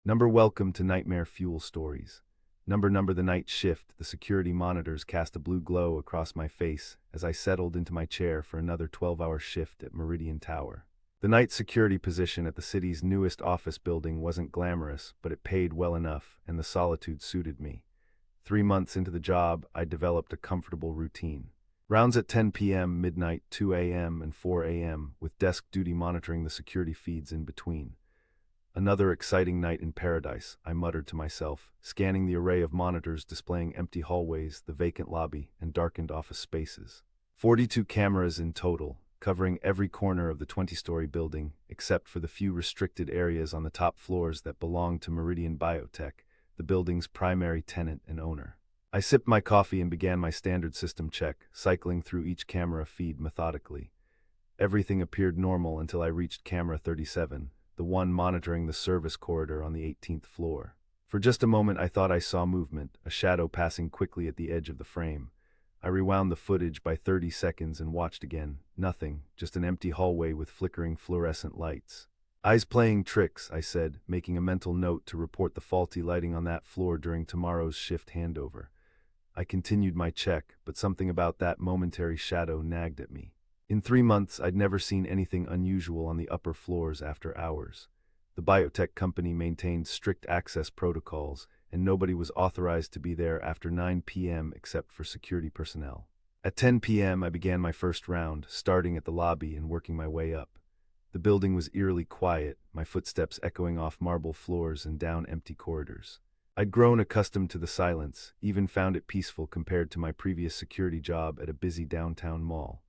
Welcome to Nightmare Fuel Stories. Number the night shift, the security monitors cast a blue glow across my face as I settled into my chair for another 12-hour shift at Meridian Tower. The night security position at the city's newest office building wasn't glamorous, but it paid well enough, and the solitude suited me. 3 months into the job, I developed a comfortable routine. Rounds at 10 p.m., midnight, 2 a.m., and 4 a.m., with desk duty monitoring the security feeds in between. Another exciting night in paradise, I muttered to myself, scanning the array of monitors displaying empty hallways, the vacant lobby, and darkened office spaces. 42 cameras in total, covering every corner of the 20-story building, except for the few restricted areas on the top floors that belonged to Meridian Biotech, the building's primary tenant and owner. I sipped my coffee and began my standard system check, cycling through each camera feed methodically. Everything appeared normal until I reached camera 37, the one monitoring the service corridor on the 18th floor. For just a moment I thought I saw movement, a shadow passing quickly at the edge of the frame. I rewound the footage by 30 seconds and watched again. Nothing, just an empty hallway with flickering fluorescent lights. Eyes playing tricks, I said, making a mental note to report the faulty lighting on that floor during tomorrow's shift handover. I continued my check, but something about that momentary shadow nagged at me. In 3 months, I'd never seen anything unusual on the upper floors after hours. The biotech company maintained strict access protocols, and nobody was authorized to be there after 9 p.m. except for security personnel. At 10 p.m., I began my first round, starting at the lobby and working my way up. The building was eerily quiet, my footsteps echoing off marble floors and down empty corridors. I'd grown accustomed to the silence, even found it peaceful compared to my previous security job at a busy downtown mall.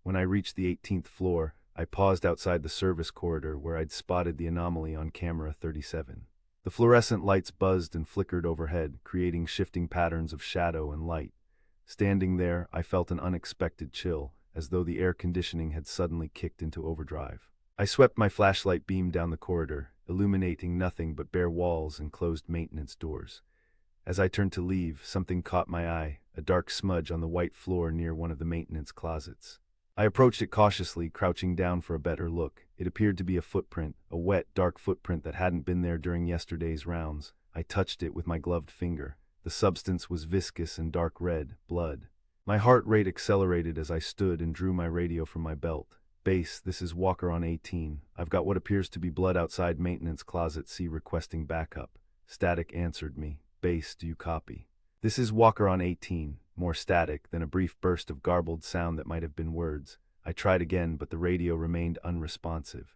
When I reached the 18th floor, I paused outside the service corridor where I'd spotted the anomaly on camera 37. The fluorescent lights buzzed and flickered overhead, creating shifting patterns of shadow and light. Standing there, I felt an unexpected chill, as though the air conditioning had suddenly kicked into overdrive. I swept my flashlight beam down the corridor, illuminating nothing but bare walls and closed maintenance doors. As I turned to leave, something caught my eye, a dark smudge on the white floor near one of the maintenance closets. I approached it cautiously, crouching down for a better look. It appeared to be a footprint, a wet, dark footprint that hadn't been there during yesterday's rounds. I touched it with my gloved finger. The substance was viscous and dark red, blood. My heart rate accelerated as I stood and drew my radio from my belt. Base, this is Walker on 18. I've got what appears to be blood outside maintenance closet C requesting backup. Static answered me. Base, do you copy? This is Walker on 18. More static than a brief burst of garbled sound that might have been words. I tried again, but the radio remained unresponsive.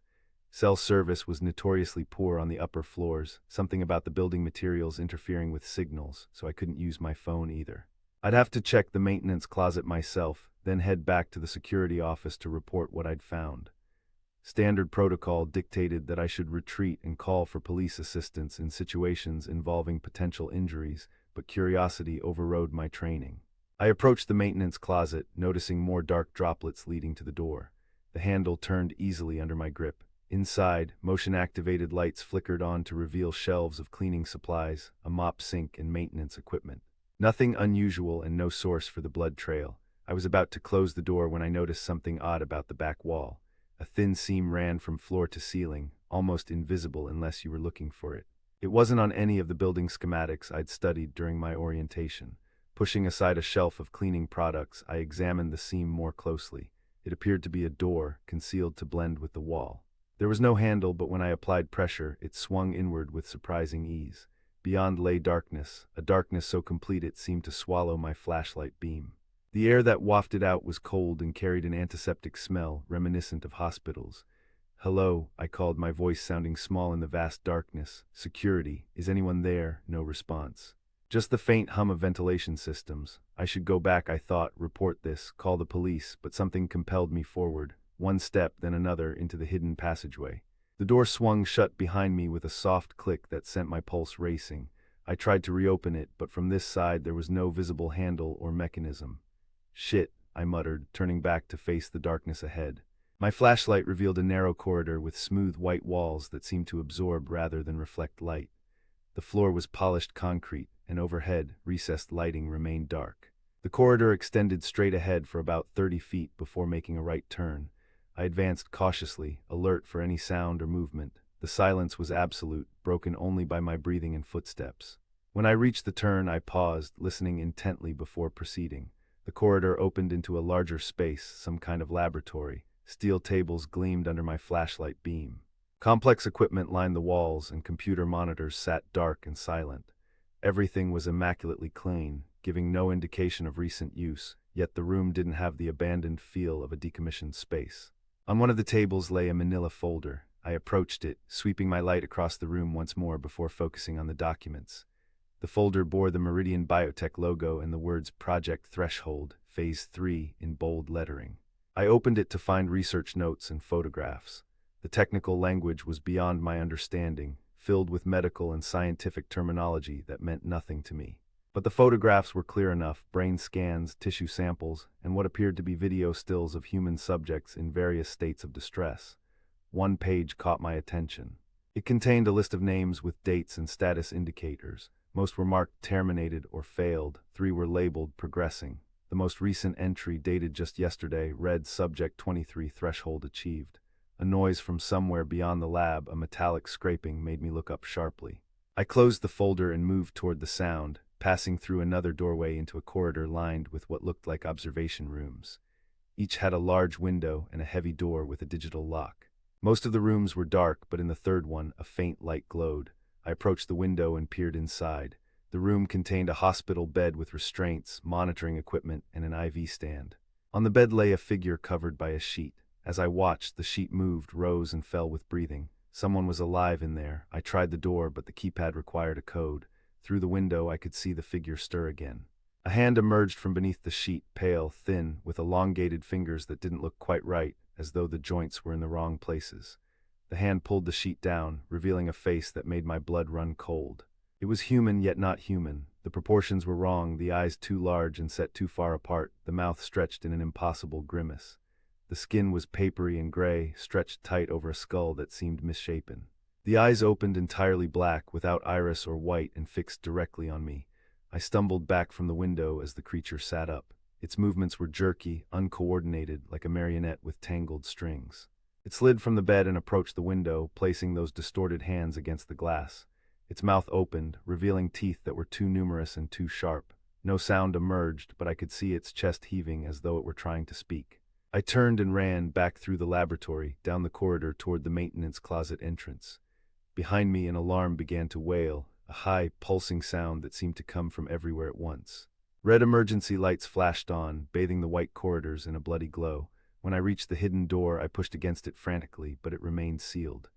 Cell service was notoriously poor on the upper floors, something about the building materials interfering with signals, so I couldn't use my phone either. I'd have to check the maintenance closet myself, then head back to the security office to report what I'd found. Standard protocol dictated that I should retreat and call for police assistance in situations involving potential injuries, but curiosity overrode my training. I approached the maintenance closet, noticing more dark droplets leading to the door. The handle turned easily under my grip. Inside, motion-activated lights flickered on to reveal shelves of cleaning supplies, a mop sink, and maintenance equipment. Nothing unusual and no source for the blood trail. I was about to close the door when I noticed something odd about the back wall. A thin seam ran from floor to ceiling, almost invisible unless you were looking for it. It wasn't on any of the building schematics I'd studied during my orientation. Pushing aside a shelf of cleaning products, I examined the seam more closely. It appeared to be a door, concealed to blend with the wall. There was no handle, but when I applied pressure, it swung inward with surprising ease. Beyond lay darkness, a darkness so complete it seemed to swallow my flashlight beam. The air that wafted out was cold and carried an antiseptic smell, reminiscent of hospitals. "Hello," I called, my voice sounding small in the vast darkness. "Security, is anyone there?" No response. Just the faint hum of ventilation systems. I should go back, I thought, report this, call the police, but something compelled me forward, one step, then another, into the hidden passageway. The door swung shut behind me with a soft click that sent my pulse racing. I tried to reopen it, but from this side there was no visible handle or mechanism. "Shit," I muttered, turning back to face the darkness ahead. My flashlight revealed a narrow corridor with smooth white walls that seemed to absorb rather than reflect light. The floor was polished concrete, and overhead, recessed lighting remained dark. The corridor extended straight ahead for about 30 feet before making a right turn. I advanced cautiously, alert for any sound or movement. The silence was absolute, broken only by my breathing and footsteps. When I reached the turn, I paused, listening intently before proceeding. The corridor opened into a larger space, some kind of laboratory. Steel tables gleamed under my flashlight beam. Complex equipment lined the walls, and computer monitors sat dark and silent. Everything was immaculately clean, giving no indication of recent use, yet the room didn't have the abandoned feel of a decommissioned space. On one of the tables lay a manila folder. I approached it, sweeping my light across the room once more before focusing on the documents. The folder bore the Meridian Biotech logo and the words Project Threshold, Phase 3 in bold lettering. I opened it to find research notes and photographs. The technical language was beyond my understanding, filled with medical and scientific terminology that meant nothing to me. But the photographs were clear enough: brain scans, tissue samples, and what appeared to be video stills of human subjects in various states of distress. One page caught my attention. It contained a list of names with dates and status indicators. Most were marked terminated or failed. 3 were labeled progressing. The most recent entry, dated just yesterday, read Subject 23 threshold achieved. A noise from somewhere beyond the lab, a metallic scraping, made me look up sharply. I closed the folder and moved toward the sound, passing through another doorway into a corridor lined with what looked like observation rooms. Each had a large window and a heavy door with a digital lock. Most of the rooms were dark, but in the third one, a faint light glowed. I approached the window and peered inside. The room contained a hospital bed with restraints, monitoring equipment, and an IV stand. On the bed lay a figure covered by a sheet. As I watched, the sheet moved, rose, and fell with breathing. Someone was alive in there. I tried the door, but the keypad required a code. Through the window, I could see the figure stir again. A hand emerged from beneath the sheet, pale, thin, with elongated fingers that didn't look quite right, as though the joints were in the wrong places. The hand pulled the sheet down, revealing a face that made my blood run cold. It was human, yet not human. The proportions were wrong, the eyes too large and set too far apart, the mouth stretched in an impossible grimace. The skin was papery and gray, stretched tight over a skull that seemed misshapen. The eyes opened entirely black, without iris or white, and fixed directly on me. I stumbled back from the window as the creature sat up. Its movements were jerky, uncoordinated, like a marionette with tangled strings. It slid from the bed and approached the window, placing those distorted hands against the glass. Its mouth opened, revealing teeth that were too numerous and too sharp. No sound emerged, but I could see its chest heaving as though it were trying to speak. I turned and ran back through the laboratory, down the corridor toward the maintenance closet entrance. Behind me, an alarm began to wail, a high, pulsing sound that seemed to come from everywhere at once. Red emergency lights flashed on, bathing the white corridors in a bloody glow. When I reached the hidden door, I pushed against it frantically, but it remained sealed.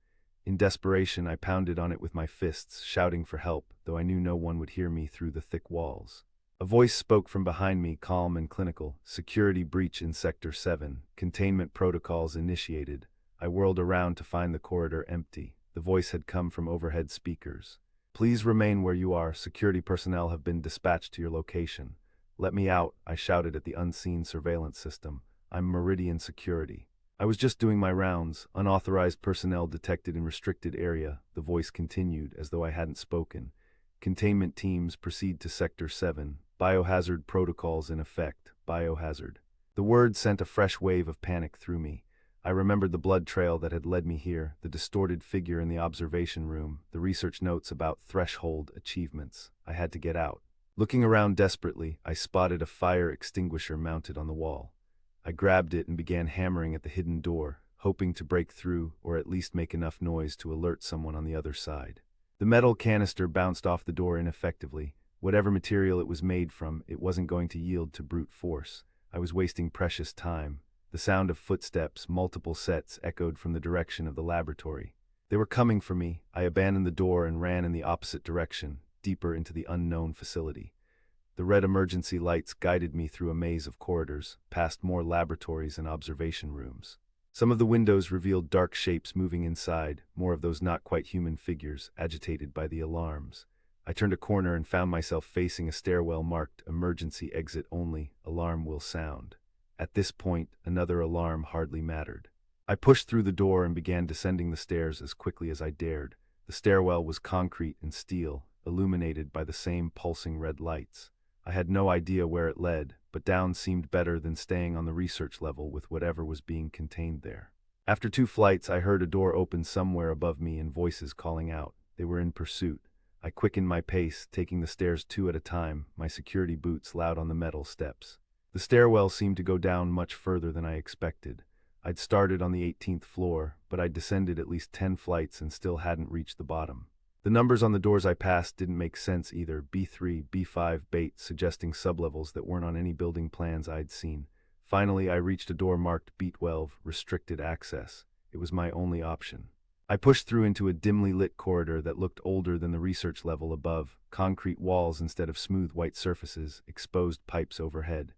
In desperation, I pounded on it with my fists, shouting for help, though I knew no one would hear me through the thick walls. A voice spoke from behind me, calm and clinical. "Security breach in Sector 7. Containment protocols initiated." I whirled around to find the corridor empty. The voice had come from overhead speakers. "Please remain where you are. Security personnel have been dispatched to your location." "Let me out," I shouted at the unseen surveillance system. "I'm Meridian Security." "I was just doing my rounds. Unauthorized personnel detected in restricted area," the voice continued, as though I hadn't spoken. "Containment teams proceed to Sector 7. Biohazard protocols in effect. Biohazard." The word sent a fresh wave of panic through me. I remembered the blood trail that had led me here, the distorted figure in the observation room, the research notes about threshold achievements. I had to get out. Looking around desperately, I spotted a fire extinguisher mounted on the wall. I grabbed it and began hammering at the hidden door, hoping to break through or at least make enough noise to alert someone on the other side. The metal canister bounced off the door ineffectively. Whatever material it was made from, it wasn't going to yield to brute force. I was wasting precious time. The sound of footsteps, multiple sets, echoed from the direction of the laboratory. They were coming for me. I abandoned the door and ran in the opposite direction, deeper into the unknown facility. The red emergency lights guided me through a maze of corridors, past more laboratories and observation rooms. Some of the windows revealed dark shapes moving inside, more of those not quite human figures, agitated by the alarms. I turned a corner and found myself facing a stairwell marked "Emergency Exit Only, Alarm Will Sound." At this point, another alarm hardly mattered. I pushed through the door and began descending the stairs as quickly as I dared. The stairwell was concrete and steel, illuminated by the same pulsing red lights. I had no idea where it led, but down seemed better than staying on the research level with whatever was being contained there. After 2 flights, I heard a door open somewhere above me and voices calling out. They were in pursuit. I quickened my pace, taking the stairs 2 at a time, my security boots loud on the metal steps. The stairwell seemed to go down much further than I expected. I'd started on the 18th floor, but I'd descended at least 10 flights and still hadn't reached the bottom. The numbers on the doors I passed didn't make sense either, B3, B5, Bait, suggesting sublevels that weren't on any building plans I'd seen. Finally, I reached a door marked B12, restricted access. It was my only option. I pushed through into a dimly lit corridor that looked older than the research level above, concrete walls instead of smooth white surfaces, exposed pipes overhead.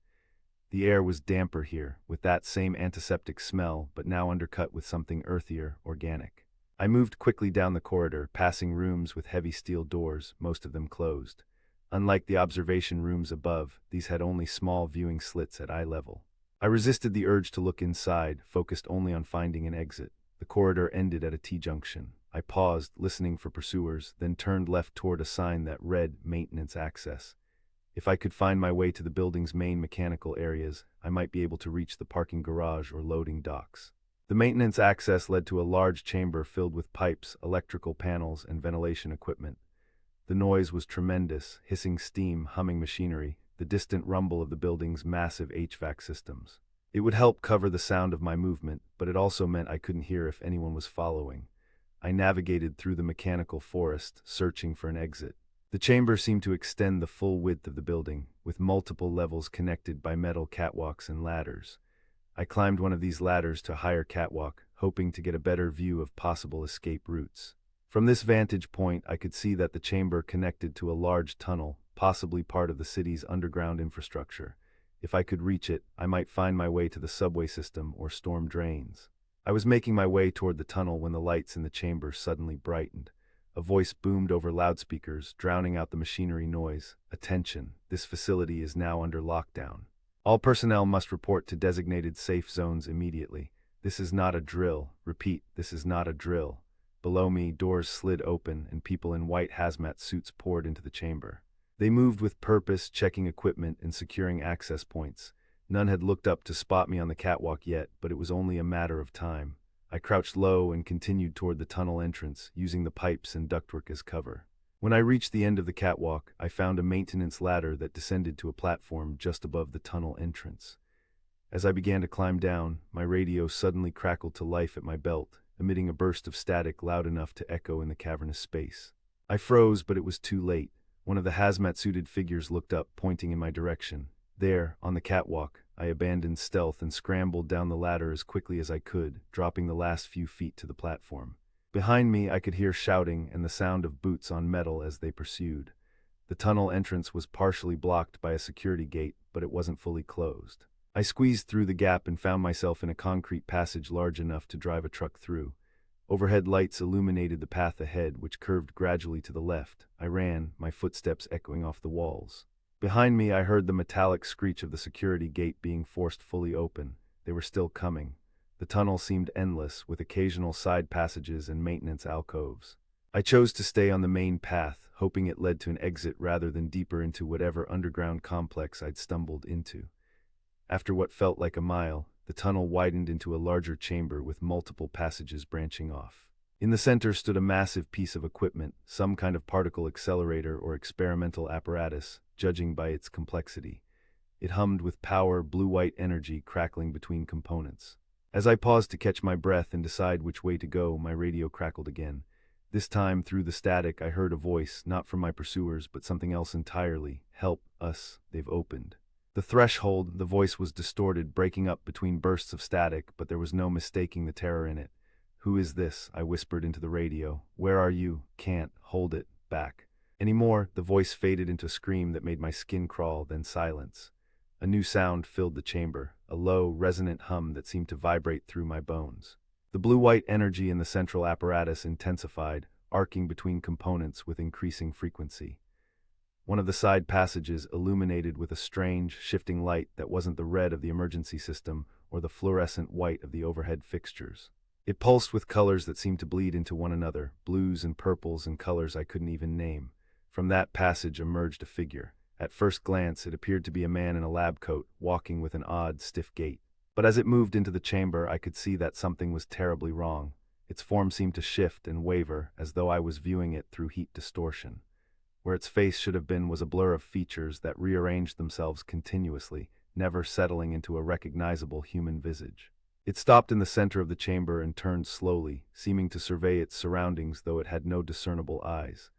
The air was damper here, with that same antiseptic smell, but now undercut with something earthier, organic. I moved quickly down the corridor, passing rooms with heavy steel doors, most of them closed. Unlike the observation rooms above, these had only small viewing slits at eye level. I resisted the urge to look inside, focused only on finding an exit. The corridor ended at a T-junction. I paused, listening for pursuers, then turned left toward a sign that read Maintenance Access. If I could find my way to the building's main mechanical areas, I might be able to reach the parking garage or loading docks. The maintenance access led to a large chamber filled with pipes, electrical panels, and ventilation equipment. The noise was tremendous, hissing steam, humming machinery, the distant rumble of the building's massive HVAC systems. It would help cover the sound of my movement, but it also meant I couldn't hear if anyone was following. I navigated through the mechanical forest, searching for an exit. The chamber seemed to extend the full width of the building, with multiple levels connected by metal catwalks and ladders. I climbed one of these ladders to a higher catwalk, hoping to get a better view of possible escape routes. From this vantage point, I could see that the chamber connected to a large tunnel, possibly part of the city's underground infrastructure. If I could reach it, I might find my way to the subway system or storm drains. I was making my way toward the tunnel when the lights in the chamber suddenly brightened. A voice boomed over loudspeakers, drowning out the machinery noise. Attention, this facility is now under lockdown. All personnel must report to designated safe zones immediately. This is not a drill. Repeat, this is not a drill. Below me, doors slid open and people in white hazmat suits poured into the chamber. They moved with purpose, checking equipment and securing access points. None had looked up to spot me on the catwalk yet, but it was only a matter of time. I crouched low and continued toward the tunnel entrance, using the pipes and ductwork as cover. When I reached the end of the catwalk, I found a maintenance ladder that descended to a platform just above the tunnel entrance. As I began to climb down, my radio suddenly crackled to life at my belt, emitting a burst of static loud enough to echo in the cavernous space. I froze, but it was too late. One of the hazmat-suited figures looked up, pointing in my direction. There, on the catwalk, I abandoned stealth and scrambled down the ladder as quickly as I could, dropping the last few feet to the platform. Behind me, I could hear shouting and the sound of boots on metal as they pursued. The tunnel entrance was partially blocked by a security gate, but it wasn't fully closed. I squeezed through the gap and found myself in a concrete passage large enough to drive a truck through. Overhead lights illuminated the path ahead, which curved gradually to the left. I ran, my footsteps echoing off the walls. Behind me, I heard the metallic screech of the security gate being forced fully open. They were still coming. The tunnel seemed endless, with occasional side passages and maintenance alcoves. I chose to stay on the main path, hoping it led to an exit rather than deeper into whatever underground complex I'd stumbled into. After what felt like a mile, the tunnel widened into a larger chamber with multiple passages branching off. In the center stood a massive piece of equipment, some kind of particle accelerator or experimental apparatus, judging by its complexity. It hummed with power, blue-white energy crackling between components. As I paused to catch my breath and decide which way to go, my radio crackled again. This time, through the static, I heard a voice, not from my pursuers, but something else entirely. "Help us, they've opened." The threshold, the voice was distorted, breaking up between bursts of static, but there was no mistaking the terror in it. "Who is this?" I whispered into the radio. "Where are you? Can't hold it back anymore." The voice faded into a scream that made my skin crawl, then silence. A new sound filled the chamber, a low, resonant hum that seemed to vibrate through my bones. The blue-white energy in the central apparatus intensified, arcing between components with increasing frequency. One of the side passages illuminated with a strange, shifting light that wasn't the red of the emergency system or the fluorescent white of the overhead fixtures. It pulsed with colors that seemed to bleed into one another, blues and purples and colors I couldn't even name. From that passage emerged a figure. At first glance, it appeared to be a man in a lab coat, walking with an odd, stiff gait. But as it moved into the chamber, I could see that something was terribly wrong. Its form seemed to shift and waver, as though I was viewing it through heat distortion. Where its face should have been was a blur of features that rearranged themselves continuously, never settling into a recognizable human visage. It stopped in the center of the chamber and turned slowly, seeming to survey its surroundings though it had no discernible eyes.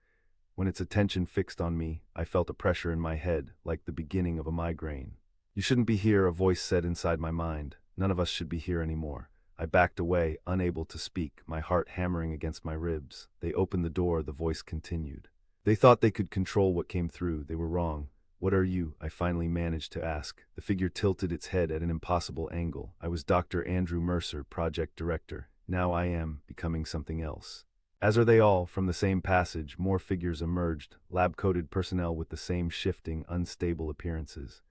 When its attention fixed on me, I felt a pressure in my head, like the beginning of a migraine. "You shouldn't be here," a voice said inside my mind. "None of us should be here anymore." I backed away, unable to speak, my heart hammering against my ribs. They opened the door, the voice continued. "They thought they could control what came through. They were wrong." "What are you?" I finally managed to ask. The figure tilted its head at an impossible angle. "I was Dr. Andrew Mercer, project director. Now I am becoming something else." As are they all, from the same passage, more figures emerged, lab-coated personnel with the same shifting, unstable appearances.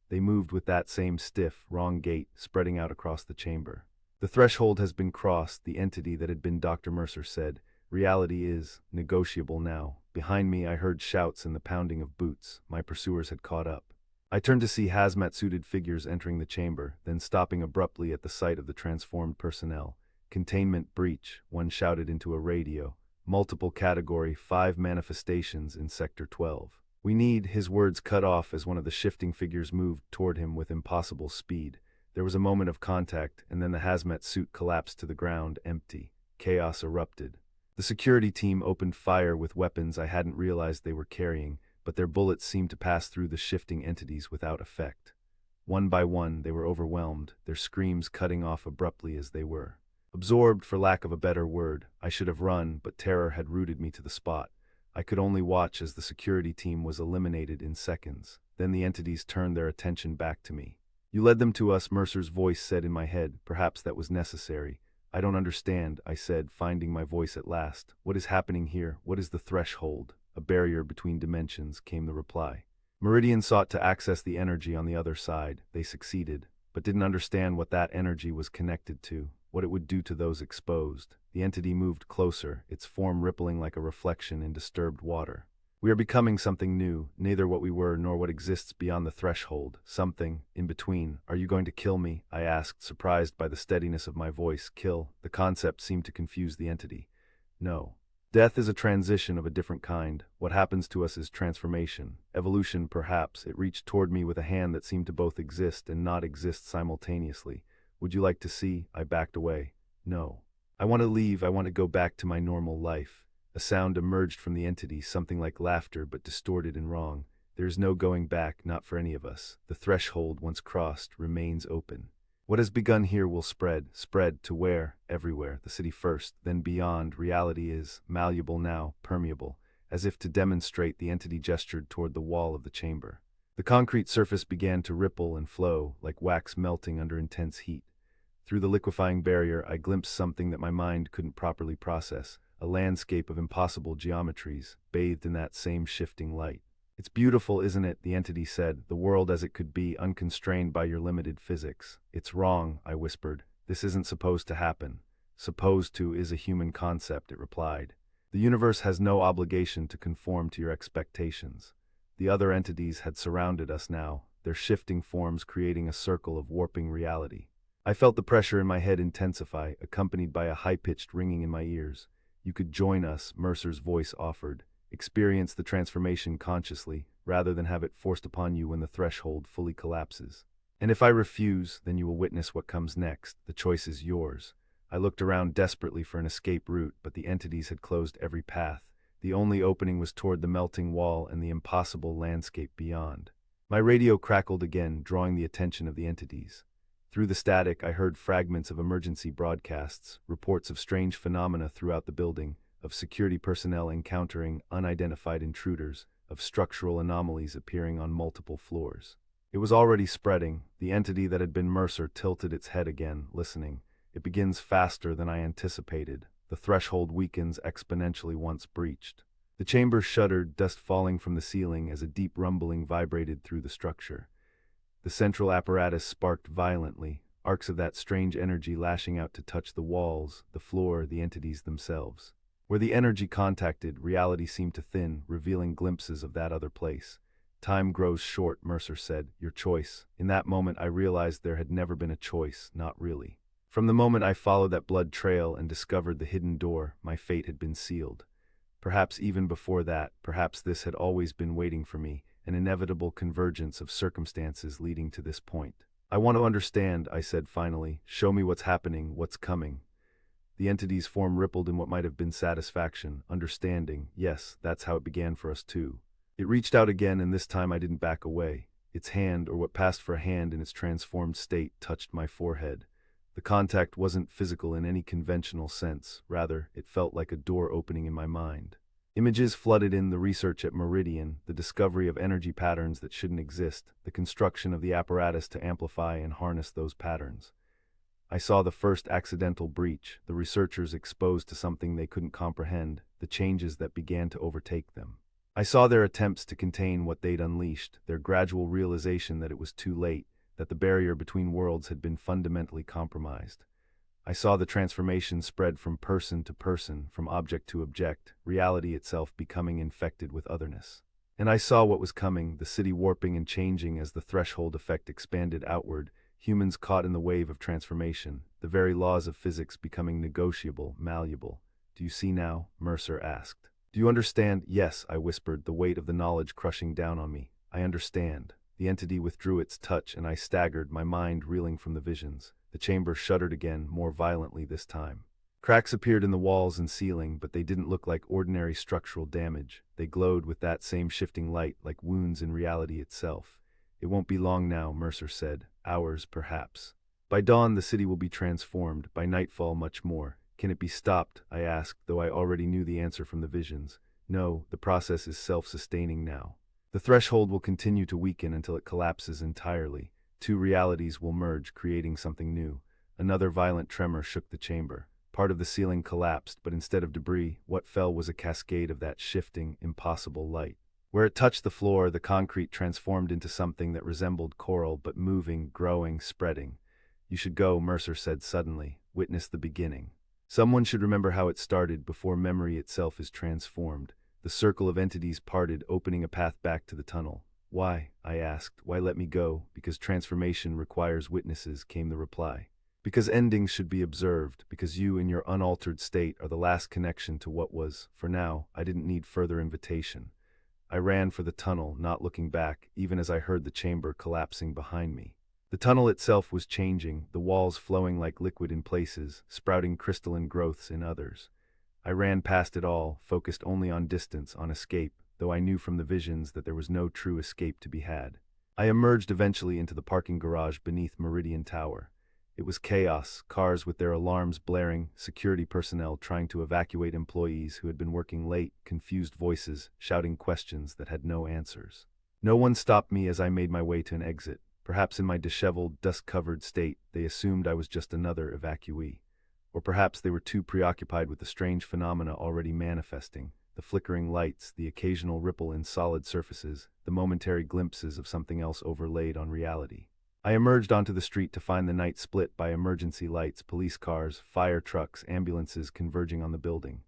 They moved with that same stiff, wrong gait, spreading out across the chamber. "The threshold has been crossed," the entity that had been Dr. Mercer said. "Reality is negotiable now." Behind me, I heard shouts and the pounding of boots. My pursuers had caught up. I turned to see hazmat-suited figures entering the chamber, then stopping abruptly at the sight of the transformed personnel. "Containment breach," one shouted into a radio. "Multiple category, 5 manifestations in Sector 12. We need," his words cut off as one of the shifting figures moved toward him with impossible speed. There was a moment of contact, and then the hazmat suit collapsed to the ground, empty. Chaos erupted. The security team opened fire with weapons I hadn't realized they were carrying, but their bullets seemed to pass through the shifting entities without effect. One by one, they were overwhelmed, their screams cutting off abruptly as they were. Absorbed, for lack of a better word. I should have run, but terror had rooted me to the spot. I could only watch as the security team was eliminated in seconds. Then the entities turned their attention back to me. "You led them to us," Mercer's voice said in my head. "Perhaps that was necessary." "I don't understand," I said, finding my voice at last. "What is happening here? What is the threshold?" "A barrier between dimensions," came the reply. Meridian sought to access the energy on the other side. They succeeded, but didn't understand what that energy was connected to, what it would do to those exposed. The entity moved closer, its form rippling like a reflection in disturbed water. "We are becoming something new, neither what we were nor what exists beyond the threshold, something in between. Are you going to kill me?" I asked, surprised by the steadiness of my voice. "Kill?" The concept seemed to confuse the entity. "No. Death is a transition of a different kind. What happens to us is transformation. Evolution, perhaps." It reached toward me with a hand that seemed to both exist and not exist simultaneously. "Would you like to see?" I backed away. "No. I want to leave. I want to go back to my normal life." A sound emerged from the entity, something like laughter but distorted and wrong. "There is no going back, not for any of us. The threshold, once crossed, remains open. What has begun here will spread to where? Everywhere. The city first, then beyond. Reality is malleable now, permeable." As if to demonstrate, the entity gestured toward the wall of the chamber. The concrete surface began to ripple and flow, like wax melting under intense heat. Through the liquefying barrier, I glimpsed something that my mind couldn't properly process, a landscape of impossible geometries, bathed in that same shifting light. "It's beautiful, isn't it?" the entity said, "the world as it could be, unconstrained by your limited physics." "It's wrong," I whispered. "This isn't supposed to happen." "Supposed to is a human concept," it replied. "The universe has no obligation to conform to your expectations." The other entities had surrounded us now, their shifting forms creating a circle of warping reality. I felt the pressure in my head intensify, accompanied by a high-pitched ringing in my ears. "You could join us," Mercer's voice offered. "Experience the transformation consciously, rather than have it forced upon you when the threshold fully collapses. And if I refuse, then you will witness what comes next. The choice is yours." I looked around desperately for an escape route, but the entities had closed every path. The only opening was toward the melting wall and the impossible landscape beyond. My radio crackled again, drawing the attention of the entities. Through the static, I heard fragments of emergency broadcasts, reports of strange phenomena throughout the building, of security personnel encountering unidentified intruders, of structural anomalies appearing on multiple floors. It was already spreading. The entity that had been Mercer tilted its head again, listening. "It begins faster than I anticipated. The threshold weakens exponentially once breached." The chamber shuddered, dust falling from the ceiling as a deep rumbling vibrated through the structure. The central apparatus sparked violently, arcs of that strange energy lashing out to touch the walls, the floor, the entities themselves. Where the energy contacted, reality seemed to thin, revealing glimpses of that other place. Time grows short, Mercer said. Your choice. In that moment I realized there had never been a choice, not really. From the moment I followed that blood trail and discovered the hidden door, my fate had been sealed. Perhaps even before that, perhaps this had always been waiting for me, an inevitable convergence of circumstances leading to this point. I want to understand, I said finally. Show me what's happening, what's coming. The entity's form rippled in what might have been satisfaction, understanding. Yes, that's how it began for us too. It reached out again, and this time I didn't back away. Its hand, or what passed for a hand in its transformed state, touched my forehead. The contact wasn't physical in any conventional sense. Rather, it felt like a door opening in my mind. Images flooded in: the research at Meridian, the discovery of energy patterns that shouldn't exist, the construction of the apparatus to amplify and harness those patterns. I saw the first accidental breach, the researchers exposed to something they couldn't comprehend, the changes that began to overtake them. I saw their attempts to contain what they'd unleashed, their gradual realization that it was too late, that the barrier between worlds had been fundamentally compromised. I saw the transformation spread from person to person, from object to object, reality itself becoming infected with otherness. And I saw what was coming, the city warping and changing as the threshold effect expanded outward, humans caught in the wave of transformation, the very laws of physics becoming negotiable, malleable. Do you see now? Mercer asked. Do you understand? Yes, I whispered, the weight of the knowledge crushing down on me. I understand. The entity withdrew its touch and I staggered, my mind reeling from the visions. The chamber shuddered again, more violently this time. Cracks appeared in the walls and ceiling, but they didn't look like ordinary structural damage. They glowed with that same shifting light, like wounds in reality itself. It won't be long now, Mercer said. Hours, perhaps. By dawn, the city will be transformed. By nightfall, much more. Can it be stopped? I asked, though I already knew the answer from the visions. No, the process is self-sustaining now. The threshold will continue to weaken until it collapses entirely. Two realities will merge, creating something new. Another violent tremor shook the chamber. Part of the ceiling collapsed, but instead of debris, what fell was a cascade of that shifting, impossible light. Where it touched the floor, the concrete transformed into something that resembled coral, but moving, growing, spreading. You should go, Mercer said suddenly. Witness the beginning. Someone should remember how it started before memory itself is transformed. The circle of entities parted, opening a path back to the tunnel. Why? I asked. Why let me go? Because transformation requires witnesses, came the reply. Because endings should be observed, because you in your unaltered state are the last connection to what was. For now, I didn't need further invitation. I ran for the tunnel, not looking back, even as I heard the chamber collapsing behind me. The tunnel itself was changing, the walls flowing like liquid in places, sprouting crystalline growths in others. I ran past it all, focused only on distance, on escape, though I knew from the visions that there was no true escape to be had. I emerged eventually into the parking garage beneath Meridian Tower. It was chaos, cars with their alarms blaring, security personnel trying to evacuate employees who had been working late, confused voices shouting questions that had no answers. No one stopped me as I made my way to an exit. Perhaps in my disheveled, dust-covered state, they assumed I was just another evacuee. Or perhaps they were too preoccupied with the strange phenomena already manifesting, the flickering lights, the occasional ripple in solid surfaces, the momentary glimpses of something else overlaid on reality. I emerged onto the street to find the night split by emergency lights, police cars, fire trucks, ambulances converging on the building.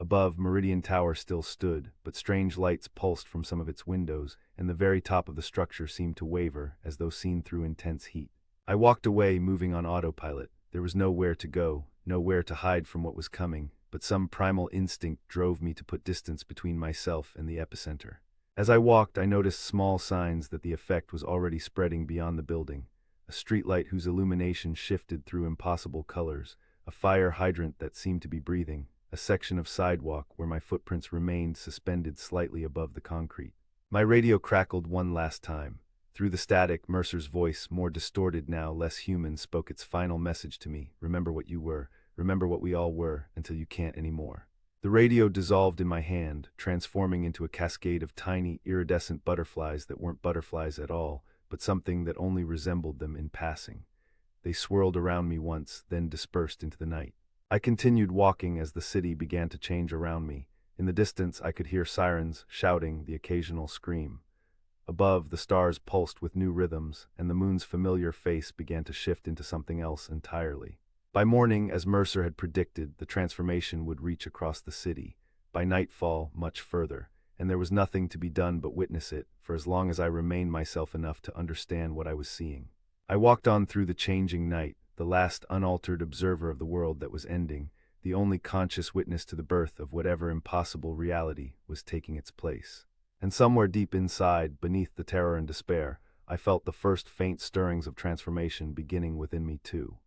Above, Meridian Tower still stood, but strange lights pulsed from some of its windows, and the very top of the structure seemed to waver, as though seen through intense heat. I walked away, moving on autopilot. There was nowhere to go, nowhere to hide from what was coming, but some primal instinct drove me to put distance between myself and the epicenter. As I walked, I noticed small signs that the effect was already spreading beyond the building. A streetlight whose illumination shifted through impossible colors, a fire hydrant that seemed to be breathing, a section of sidewalk where my footprints remained suspended slightly above the concrete. My radio crackled one last time. Through the static, Mercer's voice, more distorted now, less human, spoke its final message to me. Remember what you were. Remember what we all were, until you can't anymore. The radio dissolved in my hand, transforming into a cascade of tiny, iridescent butterflies that weren't butterflies at all, but something that only resembled them in passing. They swirled around me once, then dispersed into the night. I continued walking as the city began to change around me. In the distance, I could hear sirens, shouting, the occasional scream. Above, the stars pulsed with new rhythms, and the moon's familiar face began to shift into something else entirely. By morning, as Mercer had predicted, the transformation would reach across the city. By nightfall, much further. and there was nothing to be done but witness it, for as long as I remained myself enough to understand what I was seeing. I walked on through the changing night, the last unaltered observer of the world that was ending, the only conscious witness to the birth of whatever impossible reality was taking its place. And somewhere deep inside, beneath the terror and despair, I felt the first faint stirrings of transformation beginning within me too.